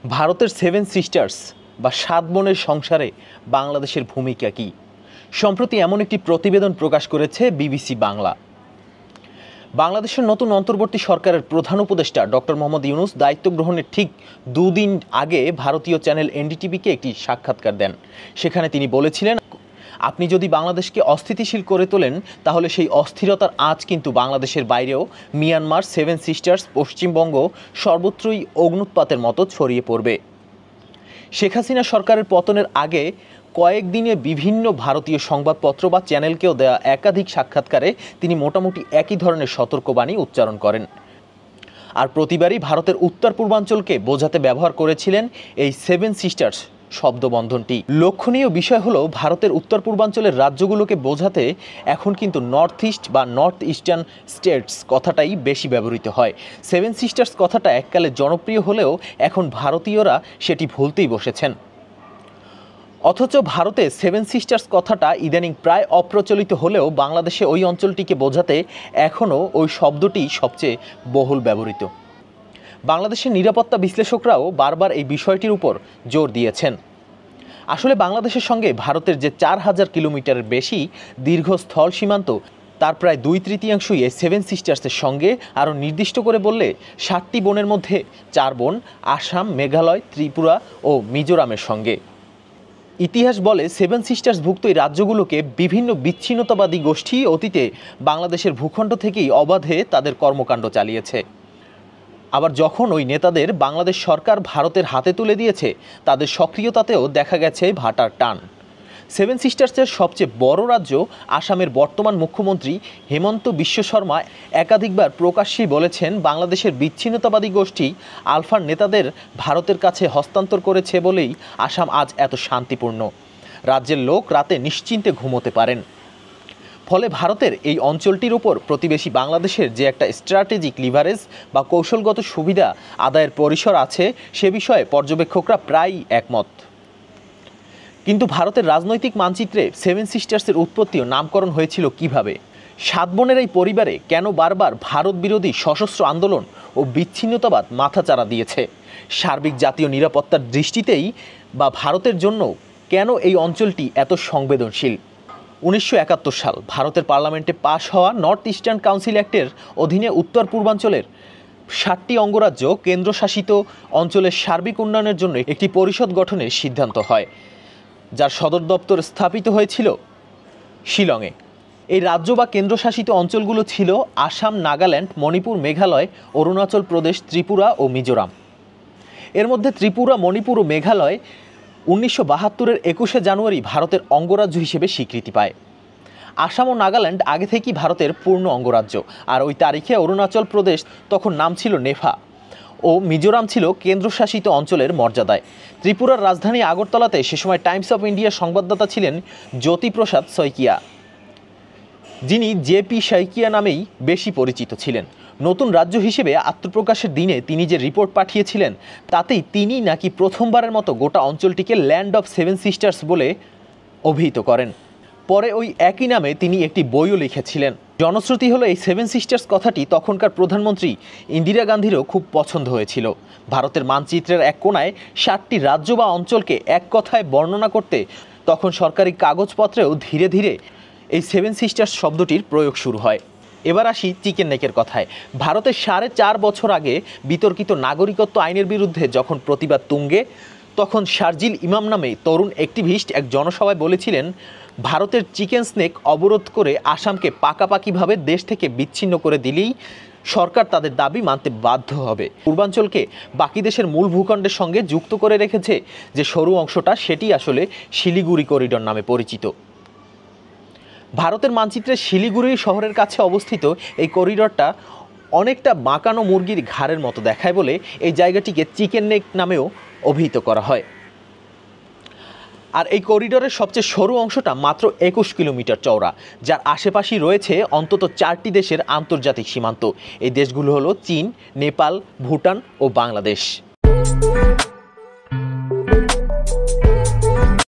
ভারতের seven sisters বা সাত বোনের সংসারে বাংলাদেশের ভূমিকা কী? সম্প্রতি এমন একটি প্রতিবেদন প্রকাশ করেছে বিবিসি বাংলা। বাংলাদেশের নতুন অন্তর্বর্তী সরকারের প্রধান উপদেষ্টা ডক্টর মোহাম্মদ ইউনূস দায়িত্ব গ্রহণের ঠিক দুদিন আগে ভারতীয় চ্যানেল এনডিটিভিকে একটি সাক্ষাৎকার দেন। সেখানে তিনি বলেছিলেন, আপনি যদি বাংলাদেশকে অস্থিতিশীল করে তোলেন তাহলে সেই অস্থিরতার আঁচ কিন্তু বাংলাদেশের বাইরেও মিয়ানমার, সেভেন সিস্টার্স, পশ্চিমবঙ্গ সর্বত্রই অগ্ন্যুৎপাতের মতো ছড়িয়ে পড়বে। শেখ হাসিনা সরকারের পতনের আগে কয়েকদিনে বিভিন্ন ভারতীয় সংবাদপত্র বা চ্যানেলকেও দেওয়া একাধিক সাক্ষাৎকারে তিনি মোটামুটি একই ধরনের সতর্কবাণী উচ্চারণ করেন। আর প্রতিবারই ভারতের উত্তর পূর্বাঞ্চলকে বোঝাতে ব্যবহার করেছিলেন এই সেভেন সিস্টার্স শব্দবন্ধনটি। লক্ষণীয় বিষয় হলো, ভারতের উত্তর পূর্বাঞ্চলের রাজ্যগুলোকে বোঝাতে এখন কিন্তু নর্থ ইস্ট বা নর্থ ইস্টার্ন স্টেটস কথাটাই বেশি ব্যবহৃত হয়। সেভেন সিস্টার্স কথাটা এককালে জনপ্রিয় হলেও এখন ভারতীয়রা সেটি ভুলতেই বসেছেন। অথচ ভারতে সেভেন সিস্টার্স কথাটা ইদানিং প্রায় অপ্রচলিত হলেও বাংলাদেশে ওই অঞ্চলটিকে বোঝাতে এখনও ওই শব্দটি সবচেয়ে বহুল ব্যবহৃত। বাংলাদেশের নিরাপত্তা বিশ্লেষকরাও বারবার এই বিষয়টির উপর জোর দিয়েছেন। আসলে বাংলাদেশের সঙ্গে ভারতের যে 4000 কিলোমিটারের বেশি দীর্ঘ স্থল সীমান্ত, তার প্রায় 2/3 এই সেভেন সিস্টার্সের সঙ্গে। আরও নির্দিষ্ট করে বললে 7টি বোনের মধ্যে 4 বোন আসাম, মেঘালয়, ত্রিপুরা ও মিজোরামের সঙ্গে। ইতিহাস বলে, সেভেন সিস্টার্সভুক্ত এই রাজ্যগুলোকে বিভিন্ন বিচ্ছিন্নতাবাদী গোষ্ঠী অতীতে বাংলাদেশের ভূখণ্ড থেকেই অবাধে তাদের কর্মকাণ্ড চালিয়েছে। আবার যখন ওই নেতাদের বাংলাদেশ সরকার ভারতের হাতে তুলে দিয়েছে, তাদের সক্রিয়তাতেও দেখা গেছে ভাটার টান। সেভেন সিস্টার্সের সবচেয়ে বড় রাজ্য আসামের বর্তমান মুখ্যমন্ত্রী হেমন্ত বিশ্ব শর্মা একাধিকবার প্রকাশ্যেই বলেছেন, বাংলাদেশের বিচ্ছিন্নতাবাদী গোষ্ঠী আলফার নেতাদের ভারতের কাছে হস্তান্তর করেছে বলেই আসাম আজ এত শান্তিপূর্ণ। রাজ্যের লোক রাতে নিশ্চিন্তে ঘুমোতে পারেন। ফলে ভারতের এই অঞ্চলটির উপর প্রতিবেশী বাংলাদেশের যে একটা স্ট্র্যাটেজিক লিভারেজ বা কৌশলগত সুবিধা আদায়ের পরিসর আছে, সে বিষয়ে পর্যবেক্ষকরা প্রায়ই একমত। কিন্তু ভারতের রাজনৈতিক মানচিত্রে সেভেন সিস্টার্সের উৎপত্তি ও নামকরণ হয়েছিল কিভাবে? সাত বোনের এই পরিবারে কেন বারবার ভারত বিরোধী সশস্ত্র আন্দোলন ও বিচ্ছিন্নতাবাদ মাথাচাড়া দিয়েছে? সার্বিক জাতীয় নিরাপত্তার দৃষ্টিতেই বা ভারতের জন্য কেন এই অঞ্চলটি এত সংবেদনশীল? 1971 সাল ভারতের পার্লামেন্টে পাশ হওয়া নর্থ ইস্টার্ন কাউন্সিল অ্যাক্টের অধীনে উত্তর পূর্বাঞ্চলের 7টি অঙ্গরাজ্য কেন্দ্রশাসিত অঞ্চলের সার্বিক উন্নয়নের জন্য একটি পরিষদ গঠনের সিদ্ধান্ত হয়, যার সদর দপ্তর স্থাপিত হয়েছিল শিলংয়ে। এই রাজ্য বা কেন্দ্রশাসিত অঞ্চলগুলো ছিল আসাম, নাগাল্যান্ড, মণিপুর, মেঘালয়, অরুণাচল প্রদেশ, ত্রিপুরা ও মিজোরাম। এর মধ্যে ত্রিপুরা, মণিপুর ও মেঘালয় 1972-এর 21শে জানুয়ারি ভারতের অঙ্গরাজ্য হিসেবে স্বীকৃতি পায়। আসাম ও নাগাল্যান্ড আগে থেকেই ভারতের পূর্ণ অঙ্গরাজ্য, আর ওই তারিখে অরুণাচল প্রদেশ তখন নাম ছিল নেফা ও মিজোরাম ছিল কেন্দ্রশাসিত অঞ্চলের মর্যাদায়। ত্রিপুরার রাজধানী আগরতলাতে সে সময় টাইমস অফ ইন্ডিয়ার সংবাদদাতা ছিলেন জ্যোতিপ্রসাদ শইকিয়া, যিনি জেপি শইকিয়া নামেই বেশি পরিচিত ছিলেন। নতুন রাজ্য হিসেবে আত্মপ্রকাশের দিনে তিনি যে রিপোর্ট পাঠিয়েছিলেন, তাতেই তিনি নাকি প্রথমবারের মতো গোটা অঞ্চলটিকে ল্যান্ড অফ সেভেন সিস্টার্স বলে অভিহিত করেন। পরে ওই একই নামে তিনি একটি বইও লিখেছিলেন। জনশ্রুতি হলো, এই সেভেন সিস্টার্স কথাটি তখনকার প্রধানমন্ত্রী ইন্দিরা গান্ধীরও খুব পছন্দ হয়েছিল। ভারতের মানচিত্রের এক কোণায় 7টি রাজ্য বা অঞ্চলকে এক কথায় বর্ণনা করতে তখন সরকারি কাগজপত্রেও ধীরে ধীরে এই সেভেন সিস্টার্স শব্দটির প্রয়োগ শুরু হয়। এবার আসি চিকেন নেকের কথায়। ভারতের 4.5 বছর আগে বিতর্কিত নাগরিকত্ব আইনের বিরুদ্ধে যখন প্রতিবাদ তুঙ্গে, তখন শারজিল ইমাম নামে তরুণ অ্যাক্টিভিস্ট এক জনসভায় বলেছিলেন, ভারতের চিকেন স্নেক অবরোধ করে আসামকে পাকাপাকিভাবে দেশ থেকে বিচ্ছিন্ন করে দিলেই সরকার তাদের দাবি মানতে বাধ্য হবে। পূর্বাঞ্চলকে বাকি দেশের মূল ভূখণ্ডের সঙ্গে যুক্ত করে রেখেছে যে সরু অংশটা, সেটি আসলে শিলিগুড়ি করিডোর নামে পরিচিত। ভারতের মানচিত্রে শিলিগুড়ি শহরের কাছে অবস্থিত এই করিডোরটা অনেকটা বাঁকানো মুরগির ঘাড়ের মতো দেখায় বলে এই জায়গাটিকে চিকেন নেক নামেও অভিহিত করা হয়। আর এই করিডোরের সবচেয়ে সরু অংশটা মাত্র 21 কিলোমিটার চওড়া, যার আশেপাশেই রয়েছে অন্তত 4টি দেশের আন্তর্জাতিক সীমান্ত। এই দেশগুলো হলো চীন, নেপাল, ভুটান ও বাংলাদেশ।